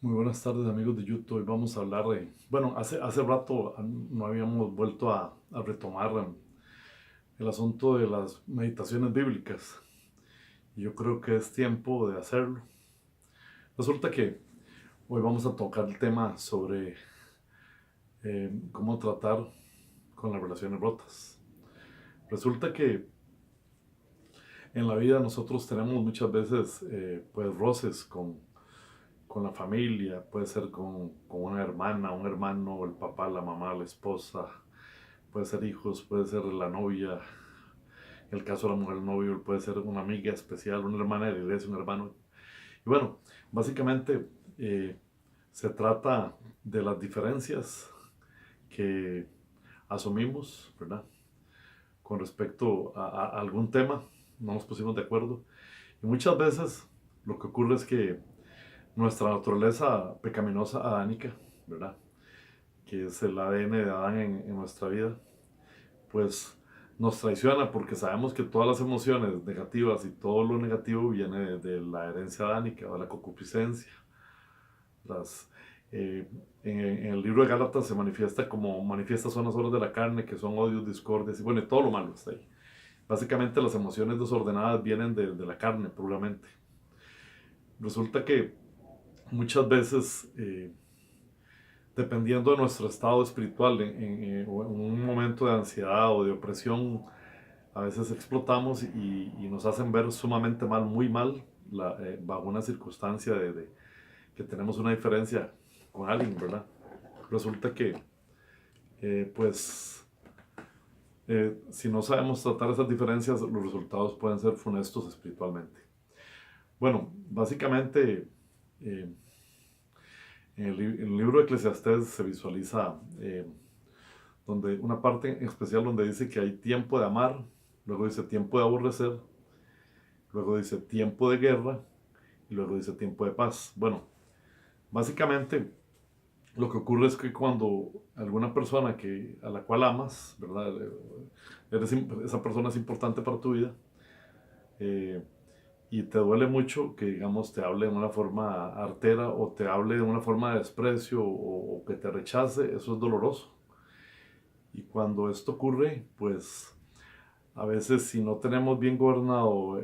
Muy buenas tardes amigos de YouTube. Hoy vamos a hablar de, bueno, hace rato no habíamos vuelto a retomar el asunto de las meditaciones bíblicas. Y yo creo que es tiempo de hacerlo. Resulta que hoy vamos a tocar el tema sobre cómo tratar con las relaciones rotas. Resulta que en la vida nosotros tenemos muchas veces pues roces con la familia, puede ser con una hermana, un hermano, el papá, la mamá, la esposa, puede ser hijos, puede ser la novia, en el caso de la mujer, el novio, puede ser una amiga especial, una hermana de la iglesia, un hermano. Y bueno, básicamente eh, se trata de las diferencias que asumimos, ¿verdad? Con respecto a algún tema, no nos pusimos de acuerdo. Y muchas veces lo que ocurre es que nuestra naturaleza pecaminosa adánica, ¿verdad? Que es el ADN de Adán en nuestra vida, pues nos traiciona porque sabemos que todas las emociones negativas y todo lo negativo viene de la herencia adánica, de la concupiscencia. Las, eh, en el libro de Gálatas se manifiesta como manifiestas son las obras de la carne, que son odios, discordias, y bueno, y todo lo malo está ahí. Básicamente las emociones desordenadas vienen de la carne, puramente. Resulta que muchas veces dependiendo de nuestro estado espiritual, o en un momento de ansiedad o de opresión, a veces explotamos y nos hacen ver sumamente mal, muy mal, bajo una circunstancia que tenemos una diferencia con alguien, ¿verdad? Resulta que, pues, si no sabemos tratar esas diferencias, los resultados pueden ser funestos espiritualmente. Bueno, básicamente, eh, en el libro de Eclesiastés se visualiza donde una parte en especial donde dice que hay tiempo de amar, luego dice tiempo de aborrecer, luego dice tiempo de guerra y luego dice tiempo de paz. Bueno, básicamente lo que ocurre es que cuando alguna persona a la cual amas, ¿verdad? Esa persona es importante para tu vida eh, y te duele mucho que, digamos, te hable de una forma artera o te hable de una forma de desprecio o que te rechace, eso es doloroso. Y cuando esto ocurre, pues a veces si no tenemos bien gobernado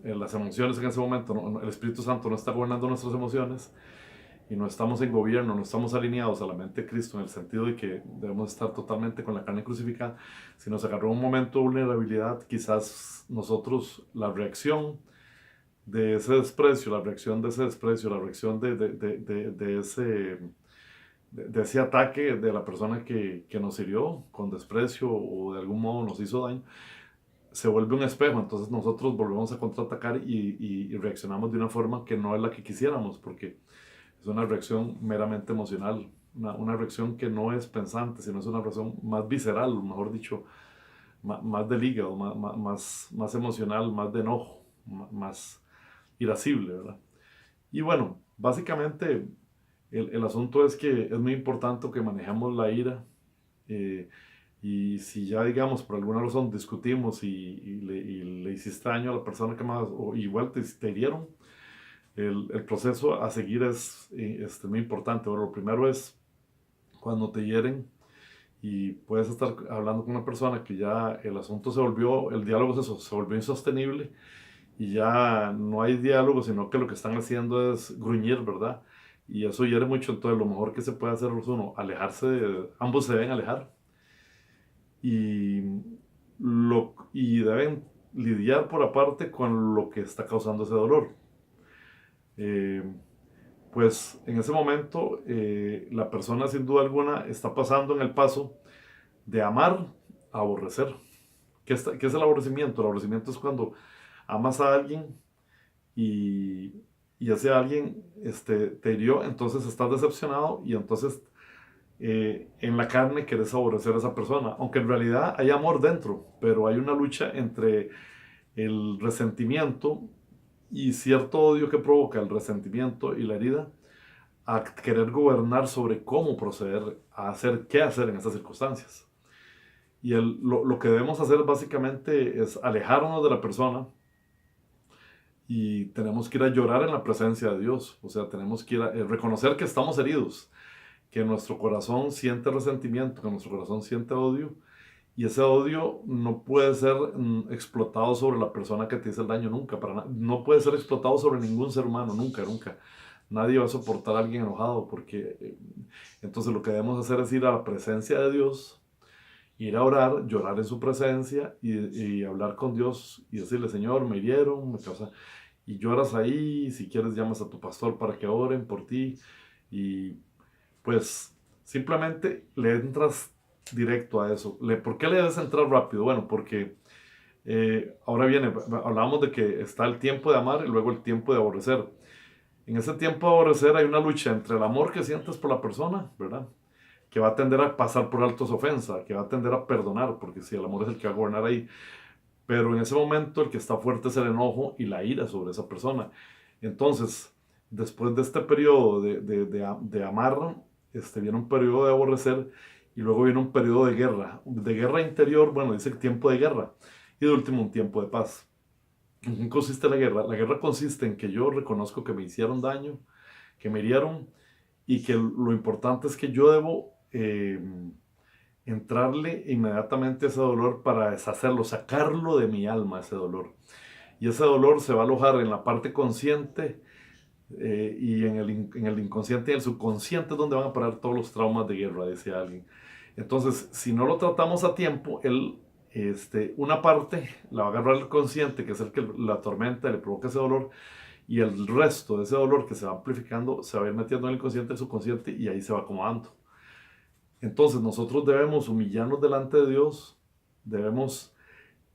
las emociones en ese momento, el Espíritu Santo no está gobernando nuestras emociones y no estamos en gobierno, no estamos alineados a la mente de Cristo en el sentido de que debemos estar totalmente con la carne crucificada, si nos agarró un momento de vulnerabilidad, quizás nosotros la reacción de ese desprecio, la reacción de ese desprecio, la reacción de ese ataque de la persona que nos hirió con desprecio o de algún modo nos hizo daño, se vuelve un espejo, entonces nosotros volvemos a contraatacar y reaccionamos de una forma que no es la que quisiéramos, porque es una reacción meramente emocional, una reacción que no es pensante, sino es una reacción más visceral, mejor dicho, más del hígado, más emocional, más de enojo, más irascible, ¿verdad? Y bueno, básicamente el asunto es que es muy importante que manejemos la ira. eh, y si ya, digamos, por alguna razón discutimos y le hiciste daño a la persona que más, o igual te hirieron, el proceso a seguir es muy importante. Bueno, lo primero es cuando te hieren y puedes estar hablando con una persona que ya el asunto se volvió, el diálogo se volvió insostenible y ya no hay diálogo, sino que lo que están haciendo es gruñir, ¿verdad? Y eso hiere mucho, entonces lo mejor que se puede hacer es uno, alejarse, ambos se deben alejar y, y deben lidiar por aparte con lo que está causando ese dolor. Eh, pues en ese momento la persona sin duda alguna está pasando en el paso de amar a aborrecer. ¿Qué es el aborrecimiento? El aborrecimiento es cuando amas a alguien y, y ese alguien te hirió, entonces estás decepcionado y entonces en la carne querés aborrecer a esa persona, aunque en realidad hay amor dentro, pero hay una lucha entre el resentimiento y cierto odio que provoca el resentimiento y la herida a querer gobernar sobre cómo proceder, a hacer qué hacer en estas circunstancias. Y lo que debemos hacer básicamente es alejarnos de la persona y tenemos que ir a llorar en la presencia de Dios. O sea, tenemos que ir a reconocer que estamos heridos, que nuestro corazón siente resentimiento, que nuestro corazón siente odio, y ese odio no puede ser explotado sobre la persona que te hizo el daño nunca, no puede ser explotado sobre ningún ser humano, nunca, nunca. Nadie va a soportar a alguien enojado, porque entonces lo que debemos hacer es ir a la presencia de Dios, ir a orar, llorar en su presencia y hablar con Dios y decirle, Señor, me hirieron, me causa... Y lloras ahí, si quieres llamas a tu pastor para que oren por ti y pues simplemente le entras directo a eso. ¿Por qué le debes entrar rápido? Bueno, porque ahora viene, hablábamos de que está el tiempo de amar y luego el tiempo de aborrecer. En ese tiempo de aborrecer hay una lucha entre el amor que sientes por la persona, ¿verdad? Que va a tender a pasar por alto su ofensa, que va a tender a perdonar, porque si el amor es el que va a gobernar ahí. Pero en ese momento el que está fuerte es el enojo y la ira sobre esa persona. Entonces, después de este periodo de amar, viene un periodo de aborrecer y luego viene un periodo de guerra interior, bueno, dice tiempo de guerra, y de último un tiempo de paz. ¿En qué consiste la guerra? La guerra consiste en que yo reconozco que me hicieron daño, que me hirieron, y que lo importante es que yo debo entrarle inmediatamente a ese dolor para deshacerlo, sacarlo de mi alma, ese dolor. Y ese dolor se va a alojar en la parte consciente y en el inconsciente y el subconsciente es donde van a parar todos los traumas de guerra, decía alguien. Entonces, si no lo tratamos a tiempo, una parte la va a agarrar el consciente, que es el que la atormenta, le provoca ese dolor, y el resto de ese dolor que se va amplificando se va a ir metiendo en el inconsciente, el subconsciente, y ahí se va acomodando. Entonces nosotros debemos humillarnos delante de Dios, debemos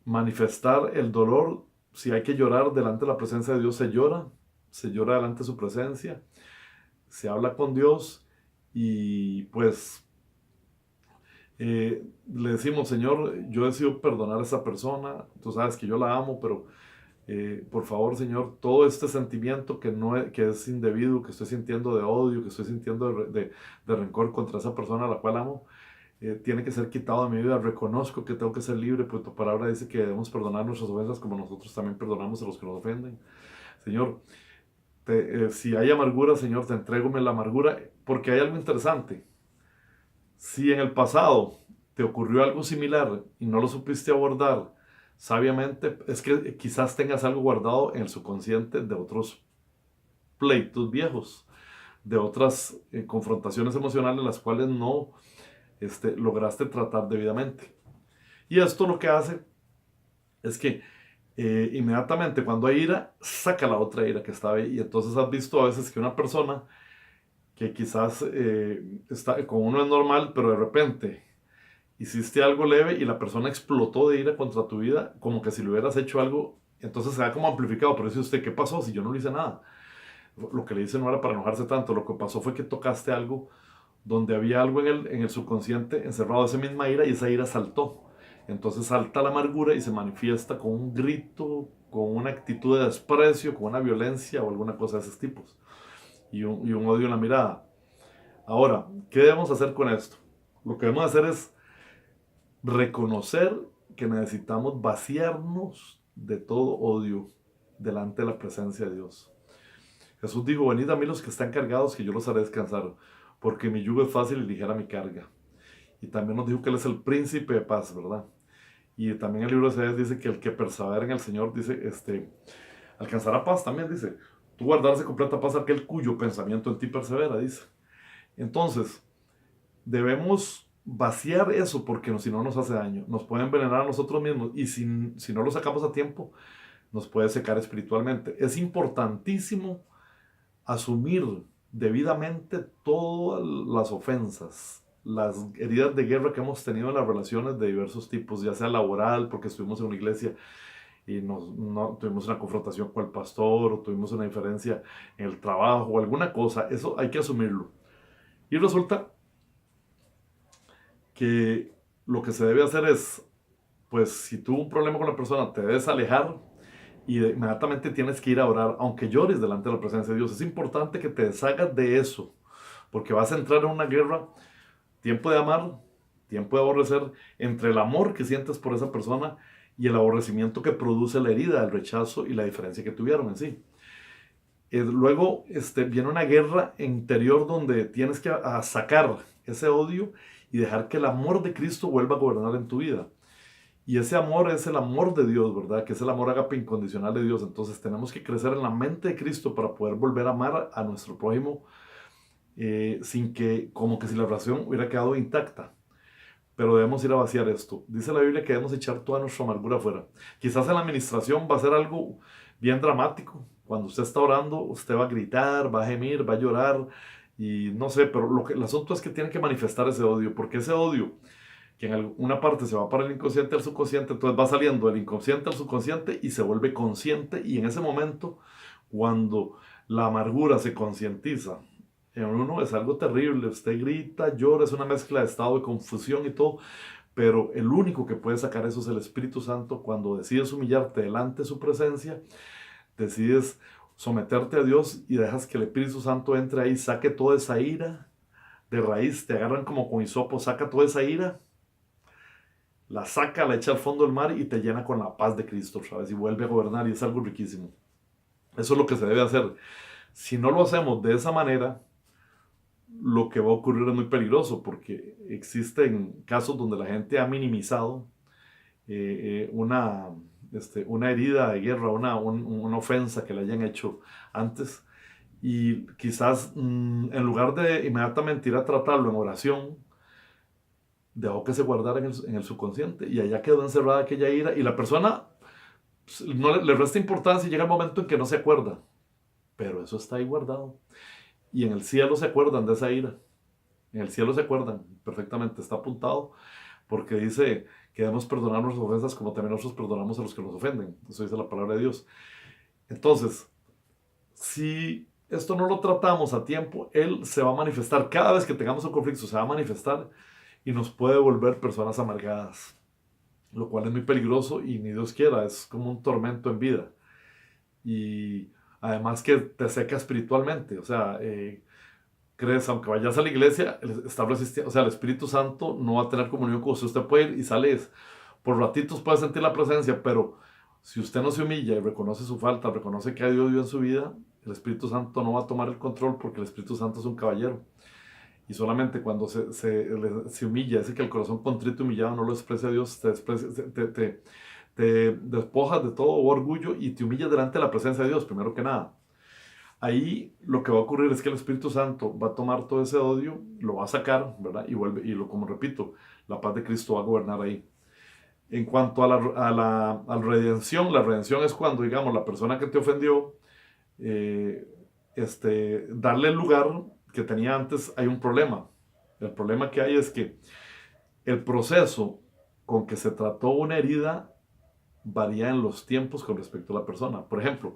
manifestar el dolor. Si hay que llorar delante de la presencia de Dios, se llora delante de su presencia, se habla con Dios y pues le decimos, Señor, yo decido perdonar a esa persona, tú sabes que yo la amo, pero por favor, Señor, todo este sentimiento que es indebido, que estoy sintiendo de odio, que estoy sintiendo de rencor contra esa persona a la cual amo, tiene que ser quitado de mi vida. Reconozco que tengo que ser libre, pues tu palabra dice que debemos perdonar nuestras ofensas como nosotros también perdonamos a los que nos ofenden. Señor, si hay amargura, Señor, te entregome la amargura, porque hay algo interesante. Si en el pasado te ocurrió algo similar y no lo supiste abordar sabiamente, es que quizás tengas algo guardado en el subconsciente de otros pleitos viejos, de otras confrontaciones emocionales las cuales no lograste tratar debidamente. Y esto lo que hace es que inmediatamente cuando hay ira, saca la otra ira que estaba ahí. Y entonces has visto a veces que una persona que quizás está, con uno es normal, pero de repente hiciste algo leve y la persona explotó de ira contra tu vida, como que si le hubieras hecho algo, entonces se da como amplificado. Pero dice usted, ¿qué pasó si yo no le hice nada? Lo que le hice no era para enojarse tanto, lo que pasó fue que tocaste algo donde había algo en el subconsciente encerrado, esa misma ira, y esa ira saltó. Entonces salta la amargura y se manifiesta con un grito, con una actitud de desprecio, con una violencia o alguna cosa de esos tipos. Y un odio en la mirada. Ahora, ¿qué debemos hacer con esto? Lo que debemos hacer es reconocer que necesitamos vaciarnos de todo odio delante de la presencia de Dios. Jesús dijo, venid a mí los que están cargados, que yo los haré descansar, porque mi yugo es fácil y ligera mi carga. Y también nos dijo que Él es el príncipe de paz, ¿verdad? Y también el libro de Isaías dice que el que persevera en el Señor, dice, alcanzará paz, también dice. Tú guardarás completa paz aquel cuyo pensamiento en ti persevera, dice. Entonces, debemos vaciar eso porque si no nos hace daño. Nos puede envenenar a nosotros mismos y si no lo sacamos a tiempo, nos puede secar espiritualmente. Es importantísimo asumir debidamente todas las ofensas, las heridas de guerra que hemos tenido en las relaciones de diversos tipos, ya sea laboral, porque estuvimos en una iglesia y no, tuvimos una confrontación con el pastor, o tuvimos una diferencia en el trabajo, o alguna cosa. Eso hay que asumirlo. Y resulta que lo que se debe hacer es, pues si tuvo un problema con la persona, te debes alejar y inmediatamente tienes que ir a orar, aunque llores delante de la presencia de Dios. Es importante que te deshagas de eso, porque vas a entrar en una guerra, tiempo de amar, tiempo de aborrecer, entre el amor que sientes por esa persona y el aborrecimiento que produce la herida, el rechazo y la diferencia que tuvieron en sí. Luego viene una guerra interior donde tienes que sacar ese odio y dejar que el amor de Cristo vuelva a gobernar en tu vida. Y ese amor es el amor de Dios, ¿verdad? Que es el amor ágape incondicional de Dios. Entonces tenemos que crecer en la mente de Cristo para poder volver a amar a nuestro prójimo sin que, como que si la relación hubiera quedado intacta. Pero debemos ir a vaciar esto. Dice la Biblia que debemos echar toda nuestra amargura afuera. Quizás en la administración va a ser algo bien dramático. Cuando usted está orando, usted va a gritar, va a gemir, va a llorar. Y no sé, pero el asunto es que tiene que manifestar ese odio, porque ese odio, que en alguna parte se va para el inconsciente al subconsciente, entonces va saliendo del inconsciente al subconsciente y se vuelve consciente. Y en ese momento, cuando la amargura se concientiza en uno, es algo terrible. Usted grita, llora, es una mezcla de estado de confusión y todo, pero el único que puede sacar eso es el Espíritu Santo. Cuando decides humillarte delante de su presencia, decides someterte a Dios y dejas que el Espíritu Santo entre ahí, saque toda esa ira de raíz, te agarran como con hisopo, saca toda esa ira, la saca, la echa al fondo del mar y te llena con la paz de Cristo, ¿sabes? Y vuelve a gobernar y es algo riquísimo. Eso es lo que se debe hacer. Si no lo hacemos de esa manera, lo que va a ocurrir es muy peligroso, porque existen casos donde la gente ha minimizado una herida de guerra, una ofensa que le hayan hecho antes, y quizás en lugar de inmediatamente ir a tratarlo en oración, dejó que se guardara en el subconsciente y allá quedó encerrada aquella ira y la persona no le resta importancia y llega el momento en que no se acuerda, pero eso está ahí guardado y en el cielo se acuerdan de esa ira, en el cielo se acuerdan perfectamente, está apuntado porque dice que debemos perdonar nuestras ofensas como también nosotros perdonamos a los que nos ofenden, eso dice la palabra de Dios. Entonces, si esto no lo tratamos a tiempo, Él se va a manifestar, cada vez que tengamos un conflicto se va a manifestar y nos puede volver personas amargadas, lo cual es muy peligroso y ni Dios quiera, es como un tormento en vida. Y además que te seca espiritualmente, o sea, crees, aunque vayas a la iglesia, está resistiendo, o sea, el Espíritu Santo no va a tener comunión con usted, usted puede ir y sales, por ratitos puede sentir la presencia, pero si usted no se humilla y reconoce su falta, reconoce que hay odio en su vida, el Espíritu Santo no va a tomar el control porque el Espíritu Santo es un caballero. Y solamente cuando se humilla, dice que el corazón contrito y humillado no lo desprecia a Dios, te despojas de todo orgullo y te humillas delante de la presencia de Dios, primero que nada. Ahí lo que va a ocurrir es que el Espíritu Santo va a tomar todo ese odio, lo va a sacar, ¿verdad? Y vuelve, como repito, la paz de Cristo va a gobernar ahí. En cuanto a la redención, la redención es cuando, digamos, la persona que te ofendió, eh, darle el lugar que tenía antes, hay un problema. El problema que hay es que el proceso con que se trató una herida varía en los tiempos con respecto a la persona. Por ejemplo,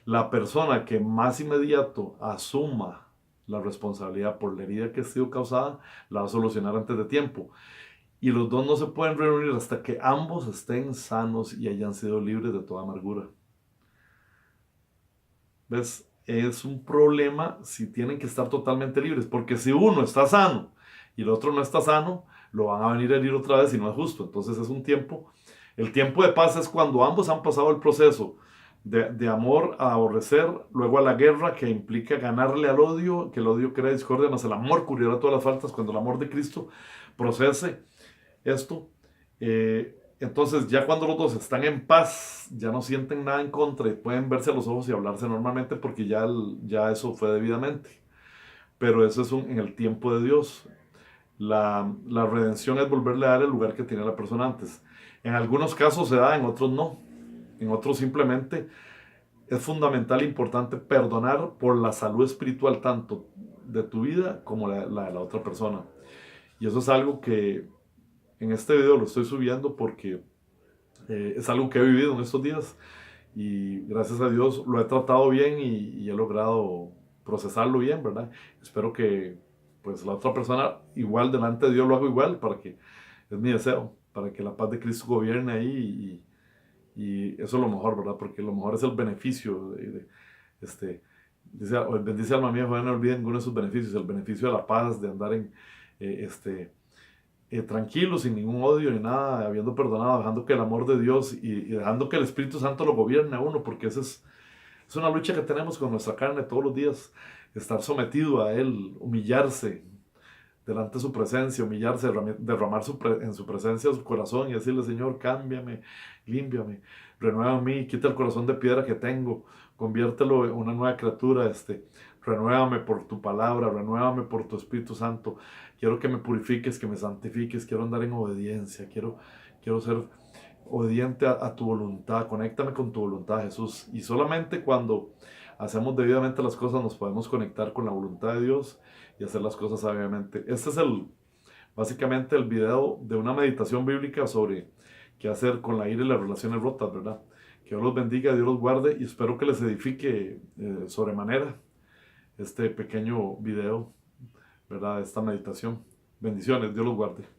la persona que más inmediato asuma la responsabilidad por la herida que ha sido causada, la va a solucionar antes de tiempo. Y los dos no se pueden reunir hasta que ambos estén sanos y hayan sido libres de toda amargura. ¿Ves? Es un problema si tienen que estar totalmente libres, porque si uno está sano y el otro no está sano, lo van a venir a herir otra vez y no es justo. Entonces es un tiempo, el tiempo de paz es cuando ambos han pasado el proceso de amor a aborrecer, luego a la guerra que implica ganarle al odio, que el odio crea discordia, más el amor cubrirá todas las faltas cuando el amor de Cristo procese esto. Entonces ya cuando los dos están en paz, ya no sienten nada en contra y pueden verse a los ojos y hablarse normalmente porque ya eso fue debidamente. Pero eso es en el tiempo de Dios. La redención es volverle a dar el lugar que tenía la persona antes. En algunos casos se da, en otros no. En otros simplemente es fundamental e importante perdonar por la salud espiritual tanto de tu vida como la de la otra persona. Y eso es algo que en este video lo estoy subiendo porque es algo que he vivido en estos días y gracias a Dios lo he tratado bien y he logrado procesarlo bien, ¿verdad? Espero que pues la otra persona igual delante de Dios lo haga igual para que, es mi deseo, para que la paz de Cristo gobierne ahí y eso es lo mejor, ¿verdad? Porque lo mejor es el beneficio bendice alma mía, no olviden ninguno de sus beneficios, el beneficio de la paz, de andar tranquilo, sin ningún odio ni nada, habiendo perdonado, dejando que el amor de Dios y dejando que el Espíritu Santo lo gobierne a uno, porque es una lucha que tenemos con nuestra carne todos los días, estar sometido a Él, humillarse delante de su presencia, humillarse, derramar en su presencia su corazón y decirle, Señor, cámbiame, límpiame, renueva en mí, quita el corazón de piedra que tengo, conviértelo en una nueva criatura, renuévame por tu palabra, renuévame por tu Espíritu Santo, quiero que me purifiques, que me santifiques, quiero andar en obediencia, quiero ser obediente a tu voluntad, conéctame con tu voluntad, Jesús, y solamente cuando hacemos debidamente las cosas nos podemos conectar con la voluntad de Dios y hacer las cosas sabiamente. Este es básicamente el video de una meditación bíblica sobre qué hacer con la ira y las relaciones rotas, ¿verdad? Que Dios los bendiga, Dios los guarde y espero que les edifique sobremanera este pequeño video, ¿verdad? Esta meditación. Bendiciones, Dios los guarde.